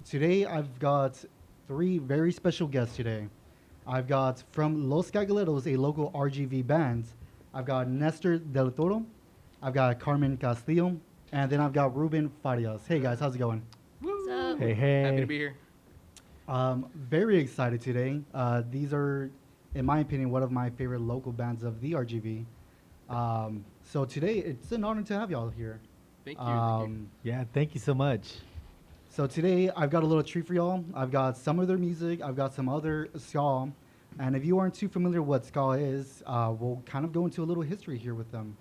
Today I've got three very special guests today. I've got from Los Cagaleros, a local RGV band. I've got Nestor Del Toro. I've got Carmen Castillo. And then I've got Ruben Farias. Hey guys, how's it going? What's Woo! up? Hey, Happy to hey. be here. Very excited today. These are, in my opinion, one of my favorite local bands of the RGV. So today it's an honor to have y'all here. Thank you. Yeah, thank you so much. So today I've got a little treat for y'all. I've got some of their music. I've got some other ska. And if you aren't too familiar what ska is, we'll kind of go into a little history here with them.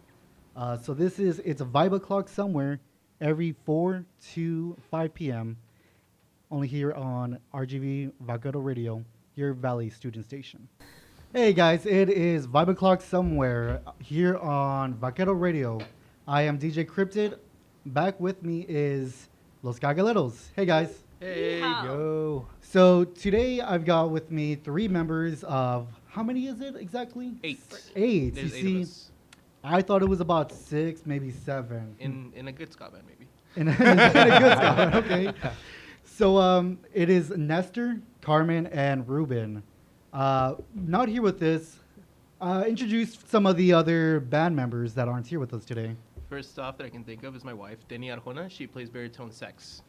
So it's a vibe o'clock somewhere every 4 to 5 p.m. only here on RGV Vaquero Radio, your Valley student station. Hey guys, it is Vibe O'Clock Somewhere here on Vaquero Radio. I am DJ Cryptid. Back with me is Los Cagaleros. Hey guys. Hey. Yeehaw. Yo. So today I've got with me three members of, how many is it exactly? Eight. Eight. There's You eight see, of us. I thought it was about six, maybe seven. In a good ska band, maybe. In a good spot. Okay. So it is Nestor, Carmen, and Ruben. Not here with us. Introduce some of the other band members that aren't here with us today. First off that I can think of is my wife, Denny Arjona. She plays baritone sax.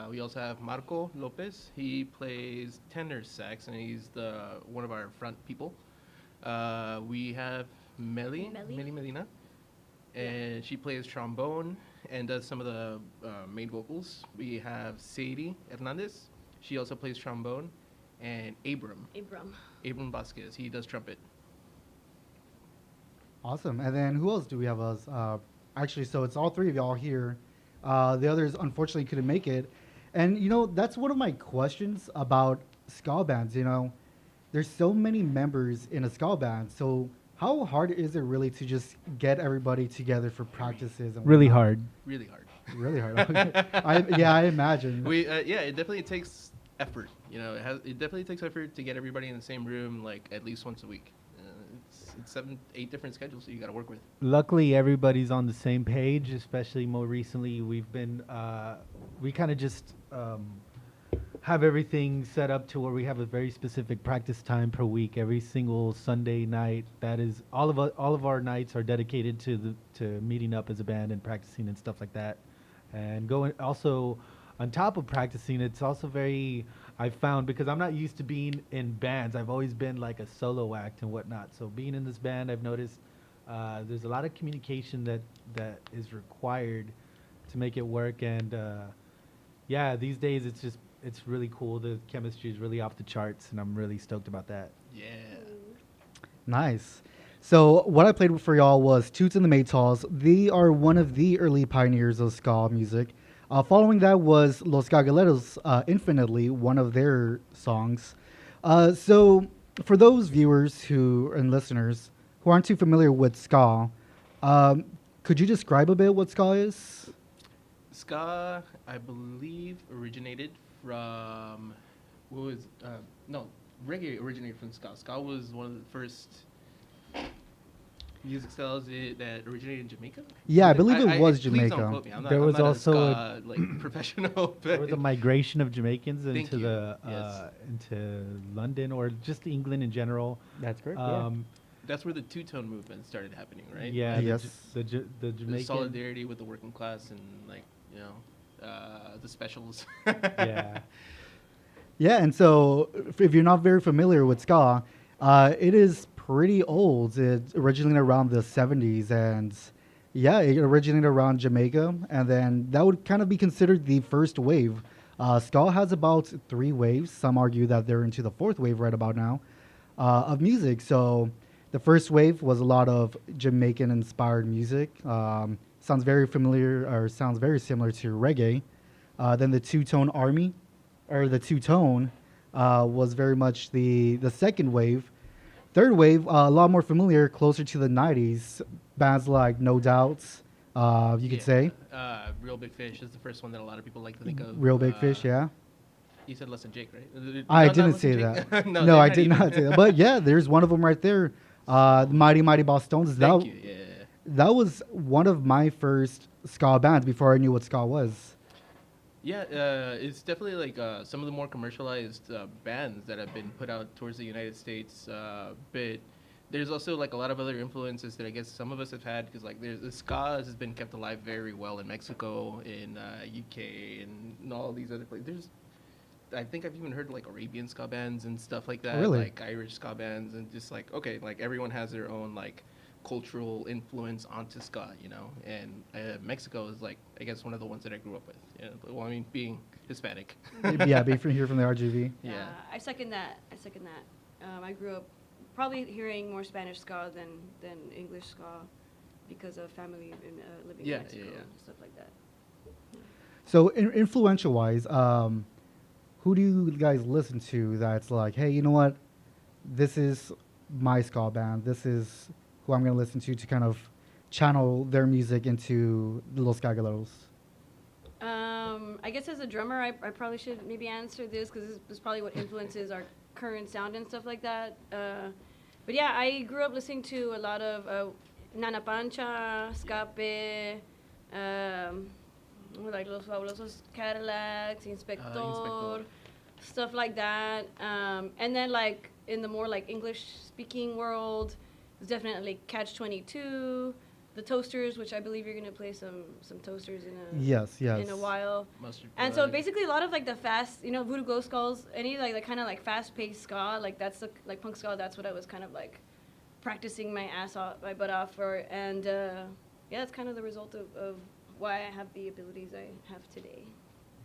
We also have Marco Lopez. He plays tenor sax, and he's one of our front people. We have Meli Medina, and she plays trombone and does some of the main vocals. We have Sadie Hernandez. She also plays trombone, and Abram Vasquez. He does trumpet. Awesome. And then who else do we have us? Actually, so it's all three of y'all here. The others unfortunately couldn't make it. And, that's one of my questions about ska bands. There's so many members in a ska band. So how hard is it really to just get everybody together for practices? And Really whatnot? hard. Really hard. Really hard. Okay. I imagine. It definitely takes effort. It definitely takes effort to get everybody in the same room, like at least once a week. It's 7, 8 different schedules that you got to work with. Luckily, everybody's on the same page, especially more recently. We kind of just have everything set up to where we have a very specific practice time per week, every single Sunday night. That is, all of our nights are dedicated to meeting up as a band and practicing and stuff like that. And going also on top of practicing, it's also very, I found, because I'm not used to being in bands. I've always been like a solo act and whatnot. So being in this band, I've noticed there's a lot of communication that is required to make it work. And these days it's really cool. The chemistry is really off the charts, and I'm really stoked about that. Yeah. Nice. So what I played for y'all was Toots and the Maitalls. They are one of the early pioneers of ska music. Following that was Los Cagaleros, Infinitely, one of their songs. So for those viewers and listeners who aren't too familiar with ska, could you describe a bit what ska is? Ska, I believe, originated from reggae originated from ska. Ska was one of the first music styles that originated in Jamaica. Yeah, I believe it was Please Jamaica. don't quote me. I'm There was not also a ska, professional. There was a migration of Jamaicans Thank into you. Yes. into London or just England in general. That's correct. That's where the two-tone movement started happening, right? Yeah, Like, Yes. the the Jamaican. solidarity with the working class and the specials. Yeah. Yeah, and so if you're not very familiar with ska, it is pretty old. It originated around the 70s, and it originated around Jamaica, and then that would kind of be considered the first wave. Ska has about 3 waves. Some argue that they're into the 4th wave right about now of music. So the first wave was a lot of Jamaican-inspired music. Sounds very familiar, or sounds very similar to reggae. Then the two-tone army, or the two-tone, was very much the second wave. Third wave, a lot more familiar, closer to the 90s. Bands like No Doubts, you could say. Real Big Fish is the first one that a lot of people like to think of. Real Big Fish, yeah. You said Less Than Jake, right? I Not didn't Less say Than Jake? that. no, No, they're I did even. not say that. But yeah, there's one of them right there. Mighty Mighty Boss Stones. Thank you. Yeah. That was one of my first ska bands before I knew what ska was. Yeah, it's definitely like some of the more commercialized bands that have been put out towards the United States. But there's also like a lot of other influences that I guess some of us have had because like there's the ska has been kept alive very well in Mexico, in UK, and all these other places. I think I've even heard like Arabian ska bands and stuff like that, Really? like Irish ska bands, and just like okay, like everyone has their own like cultural influence onto ska, you know. And Mexico is like I guess one of the ones that I grew up with. Yeah, well, I mean being Hispanic. Yeah, being from here from the RGV. Yeah. I second that. I second that. I grew up probably hearing more Spanish ska than English ska because of family living Yeah, in Mexico yeah, yeah. and stuff like that. So influential wise, who do you guys listen to that's like, hey, you know what? This is my ska band. This is who I'm going to listen to kind of channel their music into Los Cagaleros. I guess as a drummer, I probably should maybe answer this because this is probably what influences our current sound and stuff like that. But yeah, I grew up listening to a lot of Nana Pancha, Escape, like Los Fabulosos Cadillacs, Inspector, Inspector. stuff like that. And then like in the more like English speaking world, it's definitely Catch 22, the Toasters, which I believe you're gonna play some Toasters Yes, yes. in a while. Mustard And so Plug. basically a lot of like the fast, you know, Voodoo Glow Skulls, any like the kind of like fast paced ska, like that's the like punk ska. That's what I was kind of like practicing my ass off, my butt off for, and yeah, that's kind of the result of why I have the abilities I have today.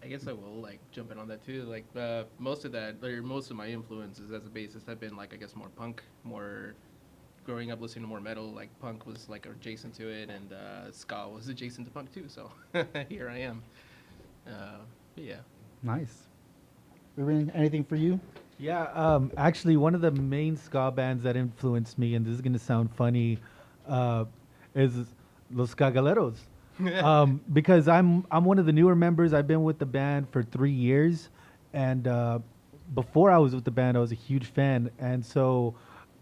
I guess I will like jump in on that too. Like most of that, or most of my influences as a bassist have been like I guess more punk, more growing up listening to more metal. Like punk was like adjacent to it, and ska was adjacent to punk too. So here I am. But yeah. Nice. Ruben, anything for you? Yeah, actually, one of the main ska bands that influenced me, and this is gonna sound funny, is Los Cagaleros. Because I'm one of the newer members. I've been with the band for 3 years, and before I was with the band, I was a huge fan, and so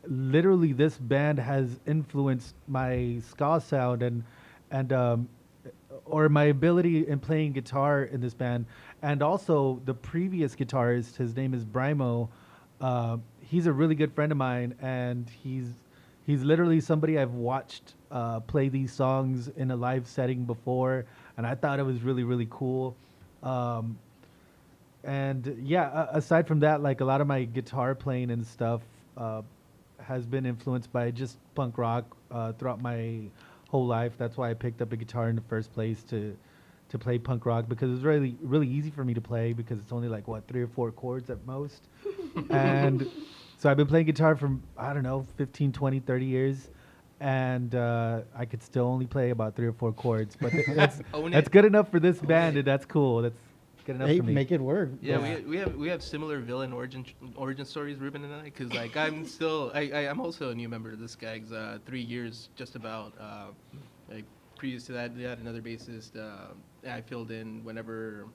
literally this band has influenced my ska sound and or my ability in playing guitar in this band. And also the previous guitarist, his name is Brimo. He's a really good friend of mine, and he's literally somebody I've watched play these songs in a live setting before, and I thought it was really, really cool. And yeah, aside from that, like a lot of my guitar playing and stuff has been influenced by just punk rock throughout my whole life. That's why I picked up a guitar in the first place to play punk rock, because it's really, really easy for me to play because it's only like what 3 or 4 chords at most. And so I've been playing guitar for I don't know 15, 20, 30 years, and I could still only play about 3 or 4 chords, but Own that's it. good enough for this band, and that's cool. That's good enough Hey, for me. make it work. Yeah, Yeah. we have similar villain origin stories, Ruben and I, because like I'm still I'm also a new member of this Skags. 3 years just about. Like previous to that, we had another bassist. I filled in whenever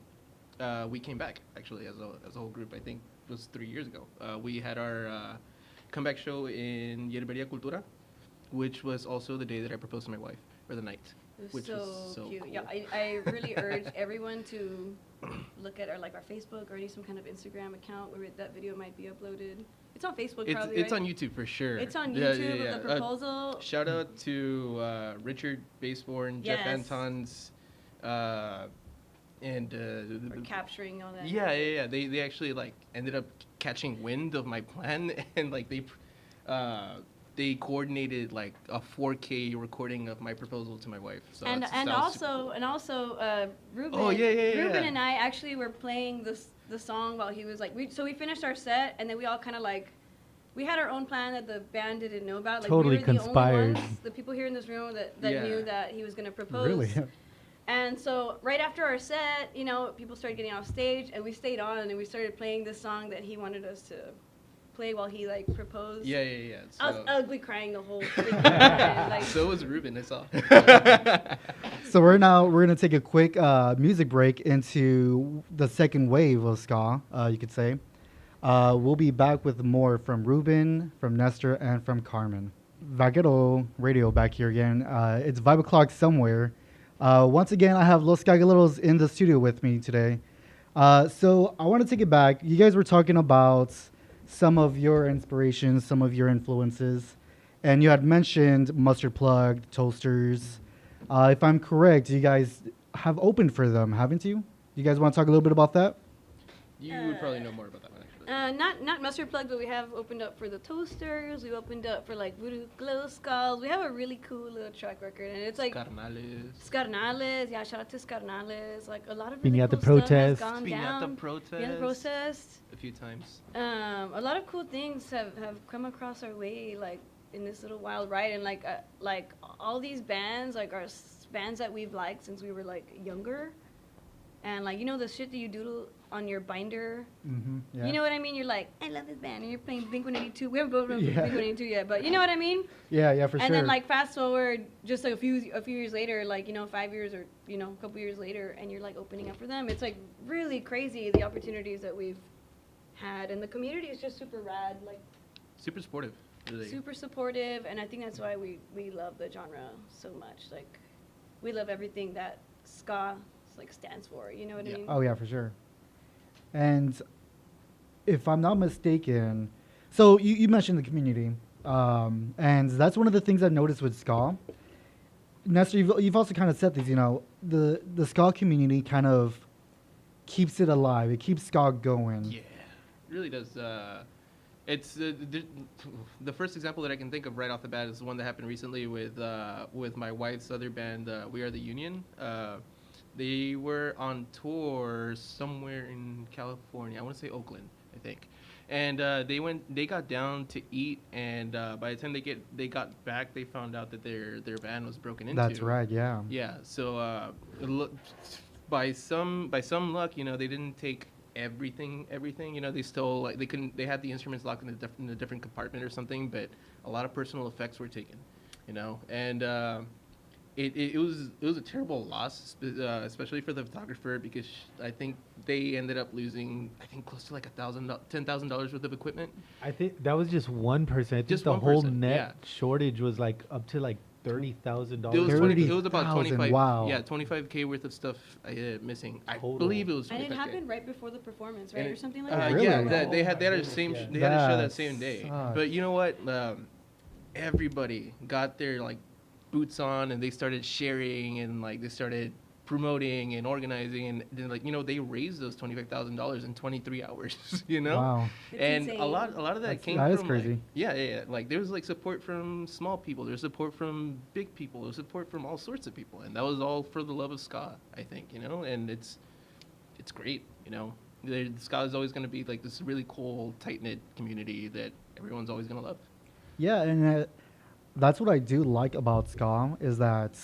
we came back actually as a whole group. I think it was 3 years ago. We had our comeback show in Yerberia Cultura, which was also the day that I proposed to my wife, or the night. It was Which so was so cute. cool. Yeah, I really urge everyone to look at our Facebook or any some kind of Instagram account where that video might be uploaded. It's on Facebook probably, It's right? on YouTube for sure. It's on Yeah, YouTube yeah, of the yeah. proposal. Shout out to Richard Baseborn, Jeff Yes. Antons, and Or capturing all that. yeah. They actually like ended up catching wind of my plan, and like they coordinated like a 4K recording of my proposal to my wife. So And it's- and sounds super also Ruben. Oh, yeah. Ruben and I actually were playing the song while he was like we finished our set, and then we all kind of like we had our own plan that the band didn't know about. Like Totally we were the conspired. only ones, the people here in this room that Yeah. knew that he was going to propose. Really? And so right after our set, you know, people started getting off stage, and we stayed on, and we started playing this song that he wanted us to play while he like proposed. Yeah. I was So, ugly crying the whole thing. And, like, so was Ruben. I saw. So we're gonna take a quick music break into the second wave of ska, you could say. We'll be back with more from Ruben, from Nestor, and from Carmen. Vaquero Radio back here again. It's 5 o'clock somewhere. Once again, I have Los Cagaleros in the studio with me today. So I want to take it back. You guys were talking about some of your inspirations, some of your influences, and you had mentioned Mustard Plug, Toasters. If I'm correct, you guys have opened for them, haven't you? You guys want to talk a little bit about that? You would probably know more about that one, actually. Not Mustard Plug, but we have opened up for the Toasters. We've opened up for like Voodoo Glow Skulls. We have a really cool little track record, and it's like Carnales. Scarnales. Yeah, shout out to Scarnales. Like a lot of really Piñata cool stuff protest. has gone Piñata down. protest. Piñata protest. A few times. A lot of cool things have come across our way, like in this little wild ride, and like all these bands, like are bands that we've liked since we were like younger, and like the shit that you doodle on your binder. Mm-hmm. Yeah. You know what I mean? You're like, I love this band, and you're playing Blink-182. We haven't both done Yeah. Blink-182 yet, but you know what I mean? Yeah, yeah, for And sure. then like fast forward just like a few years later, like 5 years or a couple years later, and you're like opening up for them. It's like really crazy the opportunities that we've had, and the community is just super rad, like Super supportive, really. super supportive, and I think that's why we love the genre so much. Like we love everything that ska like stands for. You know what I Yeah. mean? Oh yeah, for sure. And if I'm not mistaken, so you mentioned the community, and that's one of the things I've noticed with ska. Nestor, you've also kind of said these. The ska community kind of keeps it alive. It keeps ska going. Yeah, it really does. It's the first example that I can think of right off the bat is the one that happened recently with my wife's other band, We Are the Union. They were on tour somewhere in California. I want to say Oakland, I think. And they got down to eat, and by the time they got back, they found out that their van was broken into. That's right. Yeah. Yeah. So by some luck, they didn't take everything. They still they had the instruments locked in a different compartment or something, but a lot of personal effects were taken. And it was a terrible loss, especially for the photographer, because I think they ended up losing close to like $10,000 worth of equipment. I think that was just one person. I think Just the one whole person, net yeah. shortage was like up to like $30,000. It was about 30,000, 25. wow. Yeah, 25K worth of stuff missing. I Total. believe it was. And it 25K. happened right before the performance, right, And or something like Oh, that. really? Yeah, Oh they had my a goodness, same. yeah. They had a show That that same day. sucks. But you know what? Everybody got their like boots on, and they started sharing, and like they started promoting and organizing, and then they raised those $25,000 in 23 hours. Wow. It's And insane. a lot of that came that is from crazy. like, yeah. Like there was like support from small people, there's support from big people, there's support from all sorts of people, and that was all for the love of ska, I think. And it's great. The ska is always going to be like this really cool, tight knit community that everyone's always going to love. Yeah, and that's what I do like about ska is that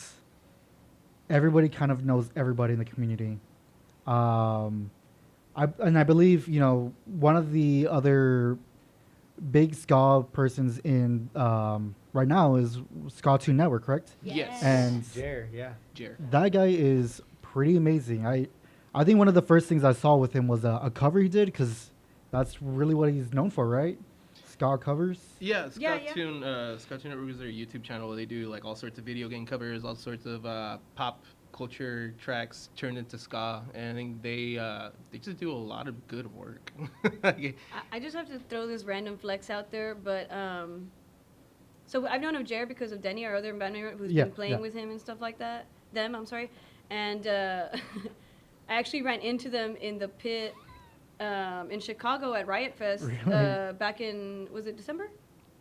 everybody kind of knows everybody in the community. I believe one of the other big ska persons in right now is Ska Tune Network, correct? Yes. And Jer, yeah. Jer. that guy is pretty amazing. I think one of the first things I saw with him was a cover he did, because that's really what he's known for, right? Ska covers. Yeah, Yeah, Scotttoon Network is their YouTube channel where they do like all sorts of video game covers, all sorts of pop culture tracks turned into ska, and I think they just do a lot of good work. I just have to throw this random flex out there, but so I've known of Jared because of Denny, our other band member, who's Yeah, been playing yeah. with him and stuff like that. I'm sorry, and I actually ran into them in the pit in Chicago at Riot Fest Really? back in, was it December?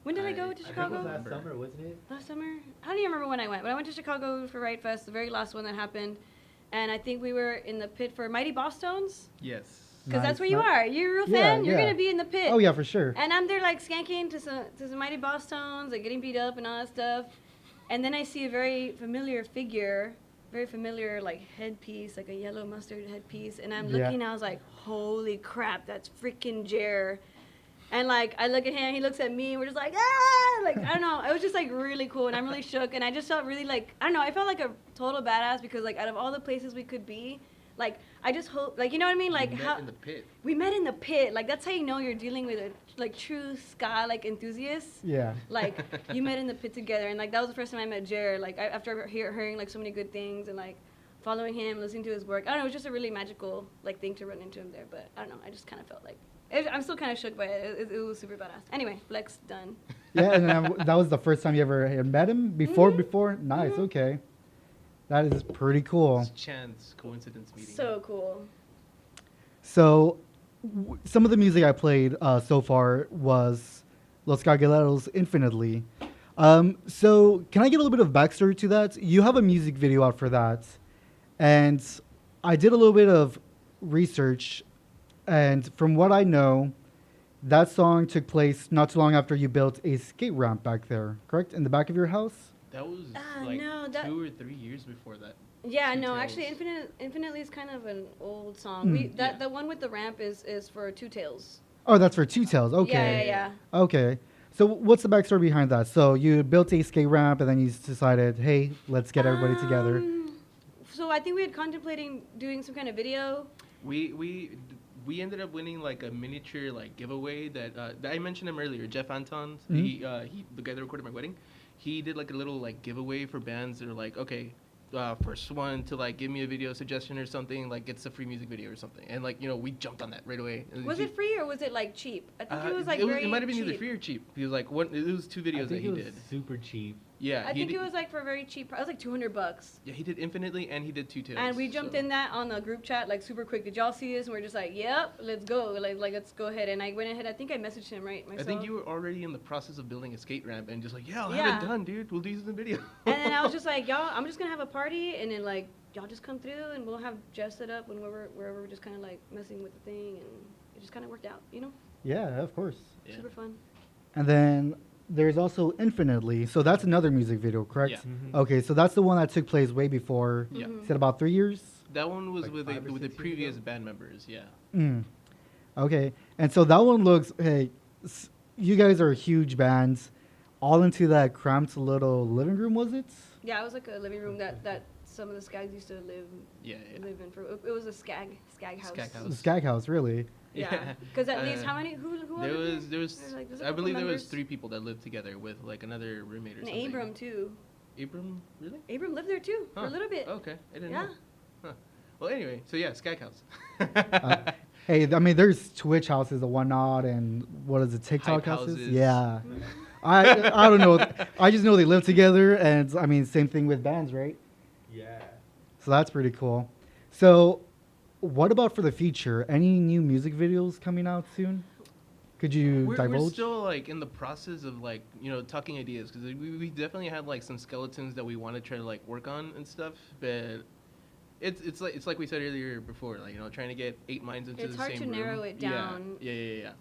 When did I go to I Chicago? think it was last summer, wasn't it? Last summer? I don't even remember when I went, but I went to Chicago for Riot Fest, the very last one that happened, and I think we were in the pit for Mighty Boss Tones. Yes. Because Nice. that's where you are. You're a real Yeah, fan. You're yeah. gonna be in the pit. Oh yeah, for sure. And I'm there like skanking to some Mighty Boss Tones, like getting beat up and all that stuff. And then I see a very familiar figure, very familiar like headpiece, like a yellow mustard headpiece. And I'm Yeah. looking, I was like, holy crap, that's freaking Jer. And like I look at him, he looks at me, and we're just like, ah! Like I don't know, it was just like really cool, and I'm really shook, and I just felt really like, I don't know, I felt like a total badass because like out of all the places we could be, like I just hope, like you know what I mean, like We met how in the pit. we met in the pit, like that's how you know you're dealing with a like true ska like enthusiast. Yeah. Like you met in the pit together, and like that was the first time I met Jared. Like after hearing like so many good things, and like following him, listening to his work. I don't know. It was just a really magical like thing to run into him there. But I don't know. I just kind of felt like I'm still kind of shook by it. It was super badass. Anyway, flex done. Yeah, and then that was the first time you ever had met him before. Mhm. Before, nice. Mhm. Okay, that is pretty cool. It's chance, coincidence meeting. So cool. So, some of the music I played so far was Los Cargueleros Infinitely. So, can I get a little bit of backstory to that? You have a music video out for that, and I did a little bit of research, and from what I know, that song took place not too long after you built a skate ramp back there, correct? In the back of your house? That was no, that- 2 or 3 years before that. Yeah, Two no, Tails. actually, Infinitely is kind of an old song. We Yeah. the one with the ramp is for Two Tails. Oh, that's for Two Tails. Okay. Yeah. Okay. So what's the backstory behind that? So you built a skate ramp and then you decided, hey, let's get everybody together. So I think we had contemplating doing some kind of video. We ended up winning like a miniature like giveaway that I mentioned him earlier, Jeff Anton. Mhm. He the guy that recorded my wedding. He did like a little like giveaway for bands that are like, okay, first one to like give me a video suggestion or something, like gets a free music video or something. And like, you know, we jumped on that right away. And Was it free or was it like cheap? I think it was like it very might have been either cheap. free or cheap. Because like it was 2 I videos that think he it was did. super cheap. Yeah, I he think did, it was like for a very cheap price. It was like $200. Yeah, he did Infinitely and he did Two Tails. And we jumped so. in that on the group chat like super quick. Did y'all see this? And we're just like, yep, let's go. Like let's go ahead. And I went ahead. I think I messaged him right myself. I think you were already in the process of building a skate ramp and just like, yeah, I'll have Yeah. it done, dude. We'll do this in the video. And then I was just like, y'all, I'm just gonna have a party, and then like y'all just come through, and we'll have Jess set up wherever we're just kind of like messing with the thing, and it just kind of worked out, you know, Yeah, of course. Yeah. super fun. And then there's also Infinitely. So that's another music video, correct? Yeah. Mhm. Okay, so that's the one that took place way before. Yeah. Mhm. You said about 3 years? That one was Like with 5 or with the 6 years previous ago? band members, yeah. Mm. Okay, and so that one looks, hey, you guys are huge bands, all into that cramped little living room, was it? Yeah, it was like a living room that some of the skags used to Yeah, yeah. live in. It was a skag house. Skag house. Skag House, really? Yeah, because at least Uh, how many? Who? There was was there was There's like- there's a I couple believe there was members. 3 people that lived together with like another roommate or And something. Abram too. Abram, really? Abram lived there too for Huh. a little bit. Okay, I didn't Yeah. know. Huh. Well, anyway, so yeah, Skag House. Hey, I mean, there's Twitch houses and whatnot, and what is it, TikTok Hype houses? houses. Yeah. I don't know. I just know they live together, and I mean, same thing with bands, right? Yeah. So that's pretty cool. So, what about for the future? Any new music videos coming out soon? Could you We're divulge? still like in the process of like, you know, talking ideas because we definitely had like some skeletons that we want to try to like work on and stuff, but it's like we said earlier before, like, you know, trying to get 8 minds into It's the hard same to room. narrow it Yeah, down. Yeah.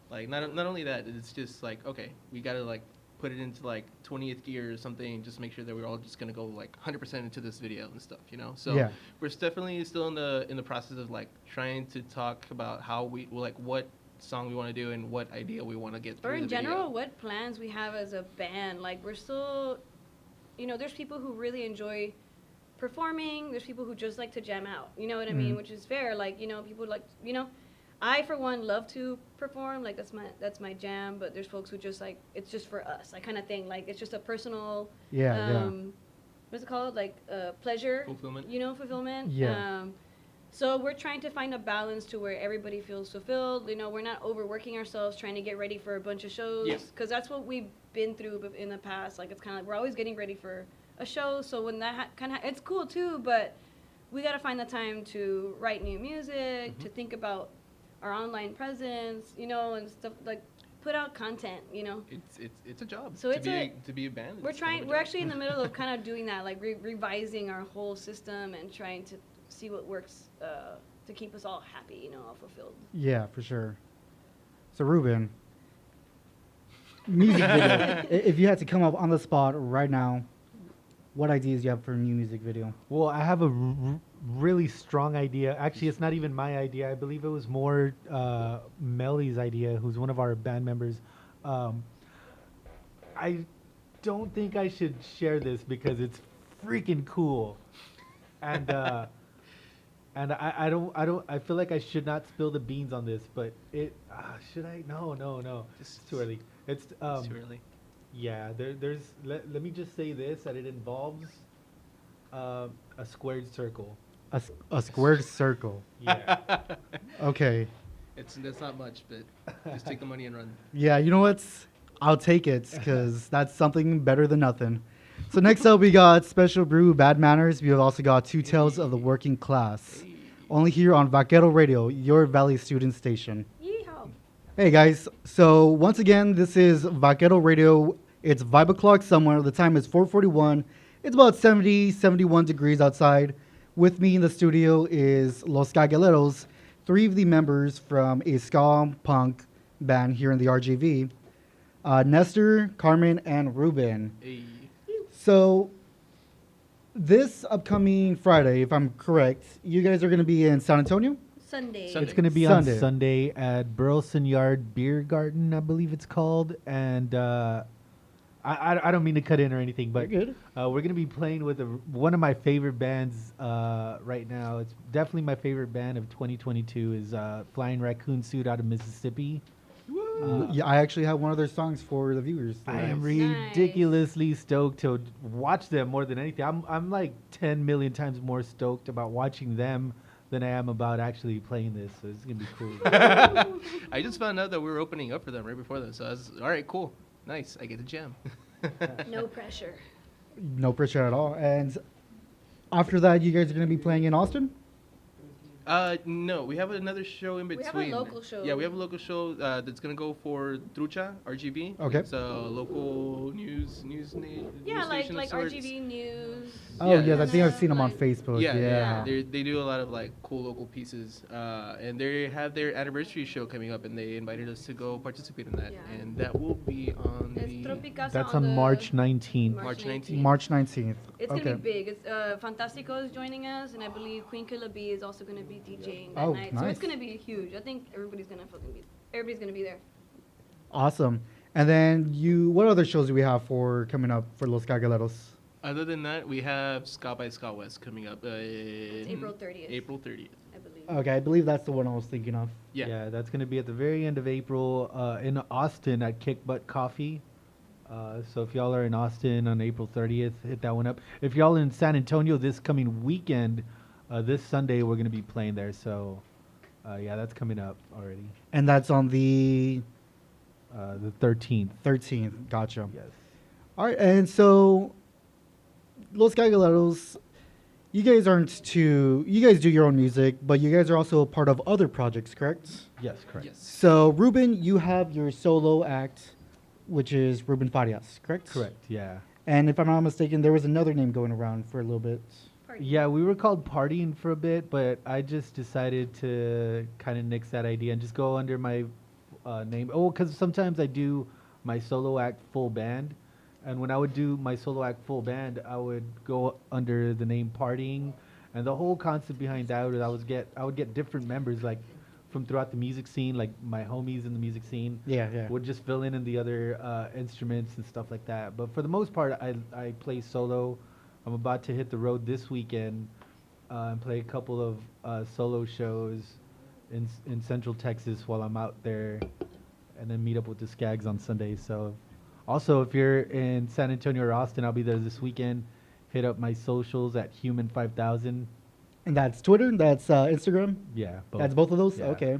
Like not only that, it's just like, okay, we gotta like put it into like 20th gear or something, just make sure that we're all just gonna go like 100% into this video and stuff, you know. So Yeah. we're definitely still in the process of like trying to talk about how we like what song we want to do and what idea we want to get through Or in the general, video. what plans we have as a band. Like, we're still, you know, there's people who really enjoy performing. There's people who just like to jam out. You know what I mean? Mhm. Which is fair. Like, you know, people like, you know, I for one love to perform. Like, that's my jam. But there's folks who just like it's just for us. Like, kind of thing. Like, it's just a personal. Yeah. What's it called? Like, pleasure. Fulfillment. You know, fulfillment. Yeah. So we're trying to find a balance to where everybody feels fulfilled. You know, we're not overworking ourselves trying to get ready for a bunch of shows. Yeah. Because that's what we've been through in the past. Like, it's kind of like we're always getting ready for a show. So when that it's cool too, but we got to find the time to write new music, to think about our online presence, you know, and stuff like put out content, you know. It's a job. So to be a band. We're it's kind of a we're job. actually in the middle of kind of doing that, like revising our whole system and trying to see what works to keep us all happy, you know, all fulfilled. Yeah, for sure. So, Ruben, music video. If you had to come up on the spot right now, what ideas do you have for a new music video? Well, I have a really strong idea. Actually, it's not even my idea. I believe it was more Melly's idea, who's one of our band members. I don't think I should share this because it's freaking cool, and I feel like I should not spill the beans on this, but should I? No. It's too early. It's It's too early. Yeah, let me just say this, that it involves A squared circle. A squared circle. Yeah. Okay. That's not much, but just take the money and run. Yeah, you know what? I'll take it because that's something better than nothing. So next up, we got Special Brew, Bad Manners. We have also got Two Tales of the Working Class. Hey. Only here on Vaquero Radio, your Valley student station. Yeehaw. Hey guys, so once again, this is Vaquero Radio. It's Vibe o'clock somewhere. The time is 4:41. It's about 70, 71 degrees outside. With me in the studio is Los Cagaleros, three of the members from a ska punk band here in the RGV. Nestor, Carmen, and Ruben. Hey. So this upcoming Friday, if I'm correct, you guys are going to be in San Antonio? Sunday. Sunday. It's going to be Sunday. on Sunday at Burleson Yard Beer Garden, I believe it's called. And I don't mean to cut in or anything, but You're good. we're going to be playing with one of my favorite bands right now. It's definitely my favorite band of 2022 is Flying Raccoon Suit out of Mississippi. Yeah, I actually have one of their songs for the viewers. I am Nice. ridiculously stoked to watch them more than anything. I'm like 10 million times more stoked about watching them than I am about actually playing this. So it's gonna be cool. I just found out that we were opening up for them right before this. So I was, all right, cool. Nice. I get to jam. No pressure. No pressure at all. And after that, you guys are going to be playing in Austin? No, we have another show in We between. have a local show. Yeah, we have a local show that's gonna go for Trucha RGB. Okay. It's a local news Yeah, news station of like sorts. RGV News. Oh, Yeah. yeah, I think I've seen them on Like- Facebook. Yeah, Yeah. they do a lot of like cool local pieces, and they have their anniversary show coming up, and they invited us to go participate in that, Yeah. and that will be on It's the Tropicasa That's on on the March 19th. March 19th. March 19th. It's okay. gonna be big. It's Fantastico is joining us, and I believe Queen Killa B is also gonna be DJing that Oh, night. So nice. it's gonna be huge. I think everybody's gonna be there. Awesome. And then what other shows do we have for coming up for Los Cagaleros? Other than that, we have Ska by Ska West coming up. It's In April 30th. April 30th. I believe. Okay, I believe that's the one I was thinking of. Yeah. That's going to be at the very end of April in Austin at Kick Butt Coffee. So if y'all are in Austin on April 30th, hit that one up. If y'all are in San Antonio this coming weekend, this Sunday we're going to be playing there. So yeah, that's coming up already. And that's on the The 13th. 13th. Gotcha. Yes. All right, and so Los Cagaleros, you guys do your own music, but you guys are also a part of other projects, correct? Yes, correct. Yes. So Ruben, you have your solo act, which is Ruben Farias, correct? Correct, yeah. And if I'm not mistaken, there was another name going around for a little bit. Yeah, we were called Partying for a bit, but I just decided to kind of nix that idea and just go under my name. Oh, because sometimes I do my solo act full band. And when I would do my solo act full band, I would go under the name Partying. And the whole concept behind that was I would get different members like from throughout the music scene, like my homies in the music scene. Yeah. Would just fill in the other instruments and stuff like that. But for the most part, I play solo. I'm about to hit the road this weekend and play a couple of solo shows in Central Texas while I'm out there, and then meet up with the Skags on Sunday. So, also if you're in San Antonio or Austin, I'll be there this weekend. Hit up my socials at Human5000. And that's Twitter, that's Instagram. Yeah, That's both of those? Yeah. Okay.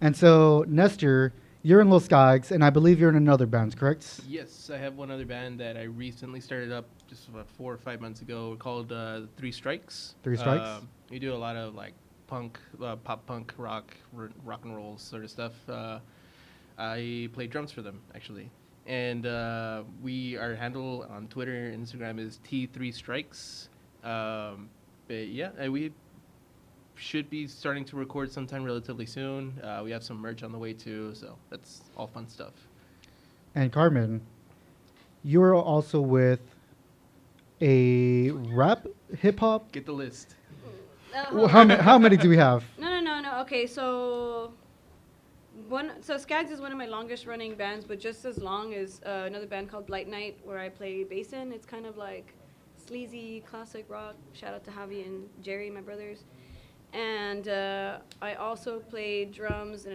And so, Nestor, you're in Los Cags, and I believe you're in another band, correct? Yes, I have one other band that I recently started up just about 4 or 5 months ago called Three Strikes. Three Strikes? We do a lot of like punk, pop punk, rock and roll sort of stuff. I play drums for them actually, and our handle on Twitter and Instagram is T3 Strikes. But yeah, we should be starting to record sometime relatively soon. We have some merch on the way too, so that's all fun stuff. And Carmen, you're also with a rap hip hop. Get the list. How many do we have? No. Okay, so Skags is one of my longest running bands, but just as long as another band called Blight Night, where I play bass in. It's kind of like sleazy classic rock. Shout out to Javi and Jerry, my brothers. And I also play drums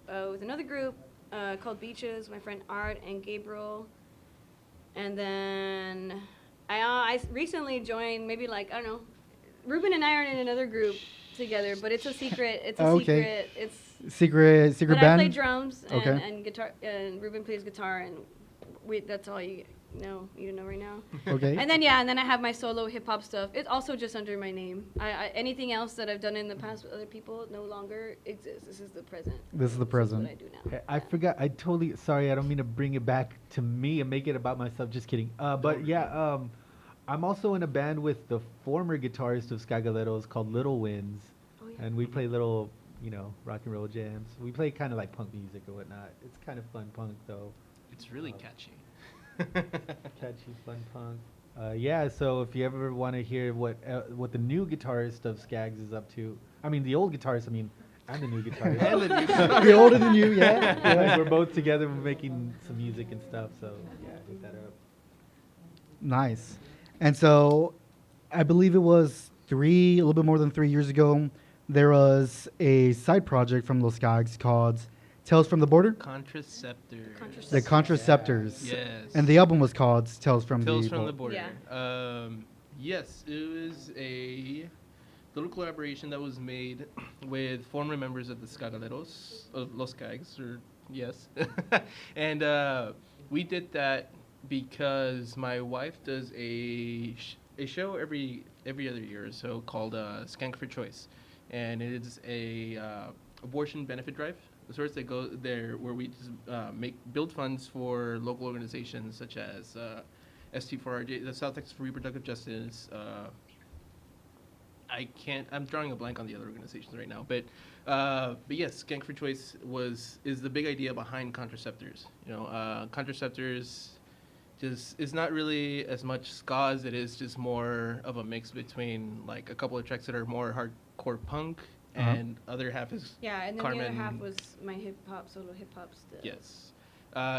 with another group called Beaches, my friend Art and Gabriel. And then I recently joined, maybe like, I don't know, Ruben and I are in another group together, but it's a secret. It's a Oh, okay. secret. It's Secret but band. I play drums and, Okay. and guitar, and Ruben plays guitar, and that's all you know right now. Okay. And then I have my solo hip hop stuff. It's also just under my name. Anything else that I've done in the past with other people no longer exists. This is the present. This is the This present. is what I do now. Okay, I Yeah. forgot. I totally sorry. I don't mean to bring it back to me and make it about myself. Just kidding. But yeah, I'm also in a band with the former guitarist of Skagaleros called Little Winds, Oh, yeah. and we play little, rock and roll jams. We play kind of like punk music or whatnot. It's kind of fun punk though. It's really catchy. Catchy, fun punk. Yeah, so if you ever want to hear what the new guitarist of Skags is up to, I mean the old guitarist, and the new guitarist. And the new The older than you, yeah. Like, we're both together, we're making some music and stuff. So yeah, hit that up. Nice. And so, I believe it was a little bit more than 3 years ago, there was a side project from Los Gags called Tales from the Border. Contraceptor. The Contraceptors. Yes. And the album was called Tales from Tales the from the Border. Border. Yes, it was a little collaboration that was made with former members of the Skagaleros, of Los Gags, or yes. And we did that because my wife does a show every other year or so called Skank for Choice. And it is a abortion benefit drive. The sorts that go there where we just build funds for local organizations such as ST4RJ, the South Texas Reproductive Justice. I'm drawing a blank on the other organizations right now, but yes, Skank for Choice is the big idea behind Contraceptors. Contraceptors is not really as much ska as it is just more of a mix between like a couple of tracks that are more hardcore punk and other half is Yeah, and then Carmen. the other half was my solo hip hop stuff. Yes.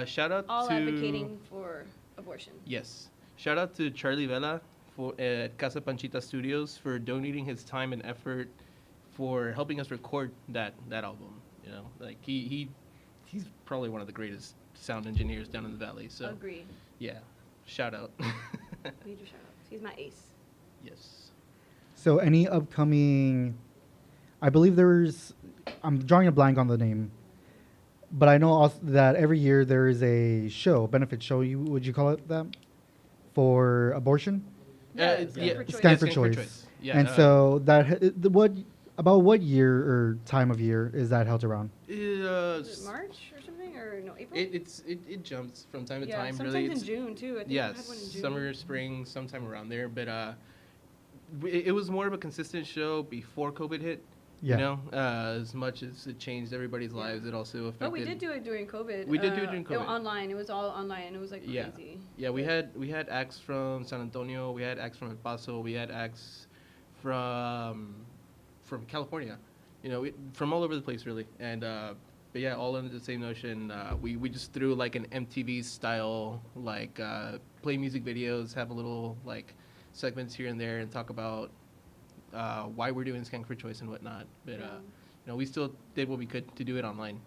Shout out All to advocating for abortion. Yes. Shout out to Charlie Vela at Casa Panchita Studios for donating his time and effort for helping us record that album. Like he's probably one of the greatest sound engineers down in the valley. So Agree. yeah, shout out. Major shout outs. He's my ace. Yes. So, any upcoming. I believe I'm drawing a blank on the name, but I know also that every year there is a benefit show, would you call it that? For abortion? Skank for Choice. Yeah. And so what year or time of year is that held around? Is it March or something, or no, April? It jumps from time to yeah, time. sometimes Really, in June too. I think I yes, had one in June. summer, spring, sometime around there. But it was more of a consistent show before COVID hit. Yeah. As much as it changed everybody's lives, it also affected. But we did do it during COVID. We did do it during COVID. Online. It was all online. It was like Yeah. crazy. Yeah, we had acts from San Antonio, we had acts from El Paso, we had acts from California, from all over the place really. And but yeah, all under the same notion. We just threw like an MTV style like play music videos, have a little like segments here and there, and talk about why we're doing Skank for Choice and whatnot. But we still did what we could to do it online.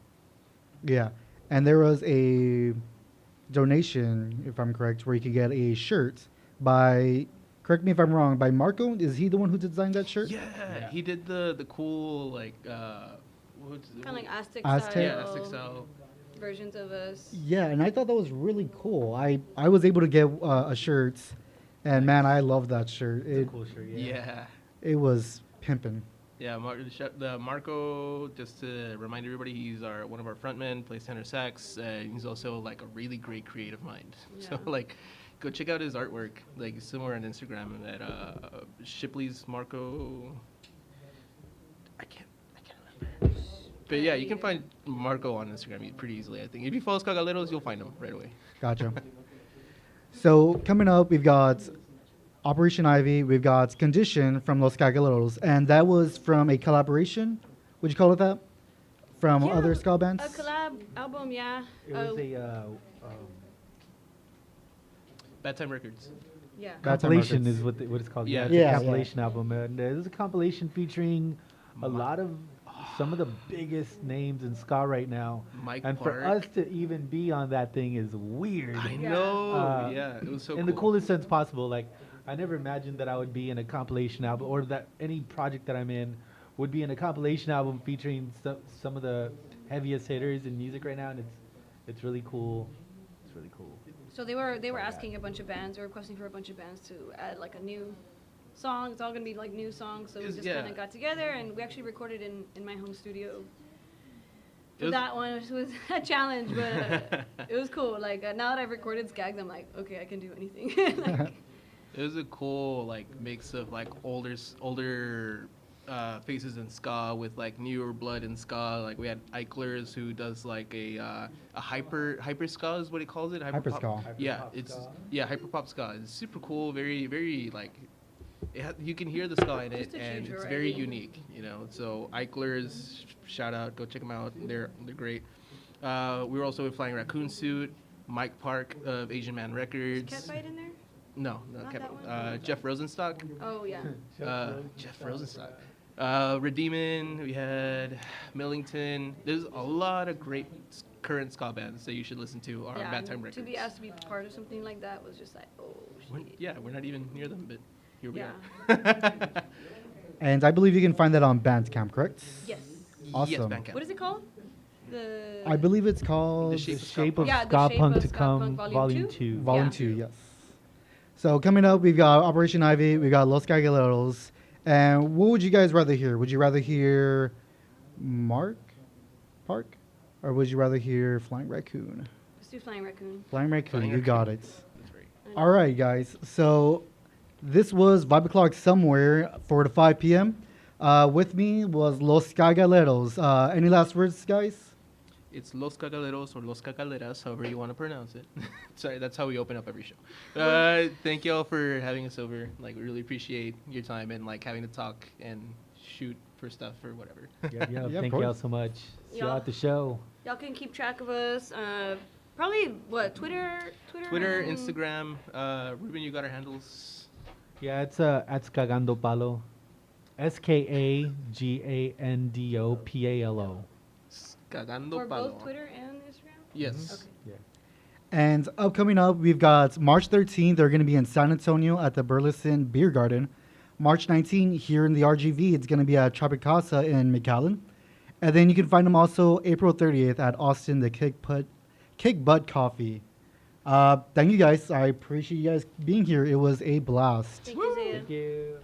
Yeah. And there was a donation, if I'm correct, where you could get a shirt correct me if I'm wrong, by Marco. Is he the one who designed that shirt? Yeah, he did the cool like Kind of like Aztec Aztec? style. yeah, Aztec style. Versions of us. Yeah, and I thought that was really cool. I was able to get a shirt, and man, I love that shirt. It's a cool shirt, yeah. Yeah. It was pimping. Yeah, Marco, just to remind everybody, he's one of our frontmen, plays tenor sax. He's also like a really great creative mind. So Yeah. like, go check out his artwork. Like somewhere on Instagram at Shipley's Marco. I can't remember. But yeah, you can find Marco on Instagram pretty easily. I think if you follow Skagaleros, you'll find him right away. Gotcha. So coming up, we've got Operation Ivy. We've got Condition from Los Cagaleros, and that was from a collaboration. Would you call it that? From Yeah, other ska bands. A collab album, yeah. It was a Bad Time Records. Yeah. Bad Time compilation Records. is what it's called. Yeah. It's a Yeah, compilation album, and it was a compilation featuring a lot of some of the biggest names in ska right now. Mike And for Park. us to even be on that thing is weird. I Yeah. know. Yeah, it was so in cool. the coolest sense possible. Like, I never imagined that I would be in a compilation album, or that any project that I'm in would be in a compilation album featuring some of the heaviest hitters in music right now, and it's really cool. It's really cool. So they were asking a bunch of bands, or requesting for a bunch of bands to add like a new song. It's all gonna be like new songs. So we just Yeah. kind of got together and we actually recorded in my home studio. It For was- that one, it was a challenge, but it was cool. Like now that I've recorded Skagged, I'm like, okay, I can do anything. Like, It was a cool like mix of like older faces in ska with like newer blood in ska. Like we had Eichlers who does like a hyper ska is what he calls it. Hyper ska. Yeah, Hyperpop it's ska. hyper pop ska. It's super cool. Very like. You can hear the ska in it, Just a and huge it's very variety. unique, you know. So Eichlers, shout out, go check them out. They're great. We were also with Flying Raccoon Suit, Mike Park of Asian Man is Records. Catbite in there? No, Not Cat- that one? Jeff Rosenstock. Oh yeah. Jeff Rosenstock. Redeemin, we had Millington. There's a lot of great current ska bands that you should listen to on Yeah, Bad and Time Records. to be asked to be part of something like that was just like, oh shit. We're not even near them, but here we Yeah. are. And I believe you can find that on Bandcamp, correct? Yes. Awesome. Yes, Bandcamp. What is it called? The I believe it's called The Shape The of shape of Yeah, The ska Shape punk of to Ska come, Punk Volume volume 2? two. Volume Yeah. 2, yes. So coming up, we've got Operation Ivy, we got Los Cagaleros. And what would you guys rather hear? Would you rather hear Mark Park? Or would you rather hear Flying Raccoon? Let's do Flying Raccoon. Flying Raccoon, Flying you got Raccoon. it. That's right. I know. All right, guys. So this was Vibe O'Clock Somewhere, 4 to 5 p.m. With me was Los Cagaleros. Any last words, guys? It's Los Cagaleros or Los Cagaleras, however you want to pronounce it. Sorry, that's how we open up every show. Thank you all for having us over. Like, we really appreciate your time and like having to talk and shoot for stuff or whatever. Yep, Yeah, of thank course. y'all so much. See y'all Yeah. at the show. Y'all can keep track of us. Probably what Twitter, Twitter, and- Instagram. Ruben, you got our handles. Yeah, it's at Skagando Palo. SKAGANDOPALO. Cagando for Palo. both Twitter and Instagram. Yes. Okay. Yeah. And upcoming up, we've got March 13th. They're going to be in San Antonio at the Burleson Beer Garden. March 19th, here in the RGV, it's going to be at Tropicasa in McAllen. And then you can find them also April 30th at Austin, the Kick Butt Coffee. Thank you guys. I appreciate you guys being here. It was a blast. Thank you, Zaya. Thank you.